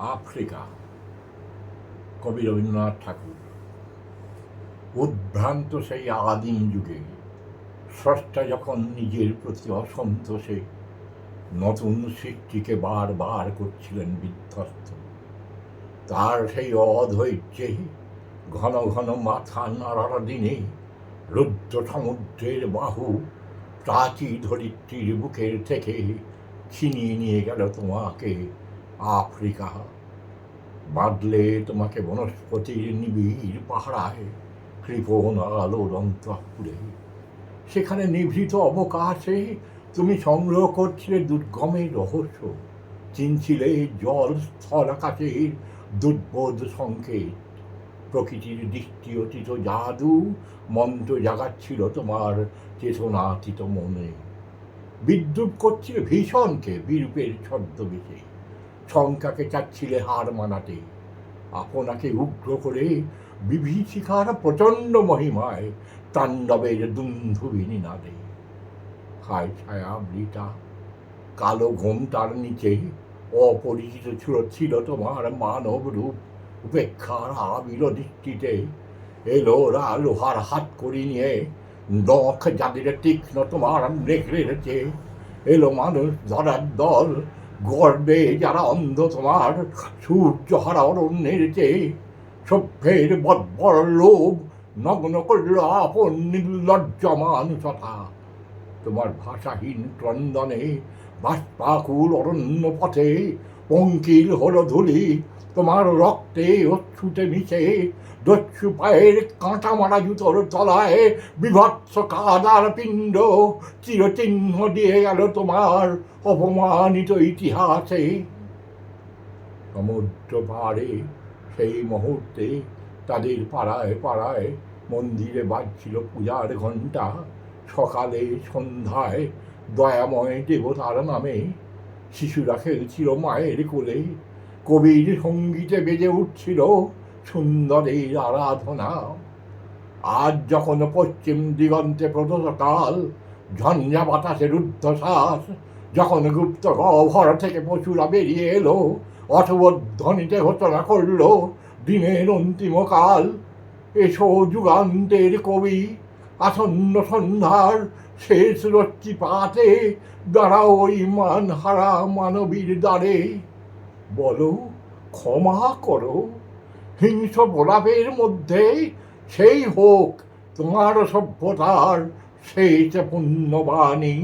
Africa, কবি রবীন্দ্রনাথ ঠাকুর। উদ্ভ্রান্ত সেই আদিম যুগে স্রষ্টা যখন নিজের প্রতি অসন্তোষে নতুন সৃষ্টিকে বারবার করছিলেন বিধ্বস্ত, তার সেই অধৈর্যে ঘন ঘন মাথা নাড়ার দিনে রুদ্র সমুদ্রের বাহু প্রাচী ধরিত্রীর বুকের থেকে ছিনিয়ে নিয়ে গেল তোমাকে আফ্রিকা। বাঁধলে তোমাকে বনস্পতির নিবিড় পাহারায় কৃপণ আলোর অন্তঃপুরে। সেখানে নিভৃত অবকাশে তুমি সংগ্রহ করছিলে দুর্গমের রহস্য, চিনছিলে জল স্থল আকাশের দুর্বোধ সংকেত। প্রকৃতির দৃষ্টি অতীত জাদু মন্ত্র জাগাচ্ছিল তোমার চেতনাতীত মনে। বিদ্রুপ করছিলে ভীষণকে বিরূপের ছদ্মবেশে, শঙ্কাকে চাচ্ছিলে হার মানাতে। আপনাকে উগ্র করে বিভীষিকার প্রচণ্ড মহিমায় তাণ্ডবের দুন্ধুবিনী নাদে। হায় ছায়া বৃতা কালো ঘোমটার নিচে অপরিচিত ছিল তোমার মানব রূপ। উপেক্ষার আবির দৃষ্টিতে এলো লোহার হাত করি নিয়ে, নখ যাদের তীক্ষ্ণ তোমার নেকড়ের চেয়ে। এলো মানুষ ধরার দল, গর্বে যারা অন্ধ তোমার সূর্য হারা অরণ্যের চেয়ে। সভ্যের বর্বর লোভ নগ্ন করল আপন নির্লজ্জ মানুষতা। তোমার ভাষাহীন ক্রন্দনে বাষ্পাকুল অরণ্য পথে পঙ্কিল হলো ধূলি তোমার রক্তে অচ্ছুতে মিশে। দস্যু পায়ের কাঁটা মারা জুতোর তলায় বিভৎস কাদার পিণ্ড চিরচিহ্ন দিয়ে গেল তোমার অপমানিত ইতিহাসে। সমুদ্র পাড়ে সেই মুহূর্তে তাদের পাড়ায় পাড়ায় মন্দিরে বাজছিল পূজার ঘণ্টা। সকালে সন্ধ্যায় দয়াময় দেবতার নামে শিশুরা খেলছিল মায়ের কোলে। কবির সঙ্গীতে বেজে উঠছিল সুন্দরের আরাধনা। আজ যখন পশ্চিম দিগন্তে প্রদোষকাল, ঝঞ্ঝা বাতাসে রুদ্ধশ্বাস, যখন গুপ্ত গহ্বর থেকে পশুরা বেরিয়ে এলো, অথবধ্বনিতে ঘোষণা করল দিনের অন্তিম কাল। এসো যুগান্তের কবি, আসন্ন সন্ধ্যার শেষ রশ্মিপাতে দাঁড়াও ওই মানহারা মানবীর দ্বারে। বলো ক্ষমা করো, হিংস্র প্রলাপের মধ্যে সেই হোক তোমার সভ্যতার শেষ পুণ্যবাণী।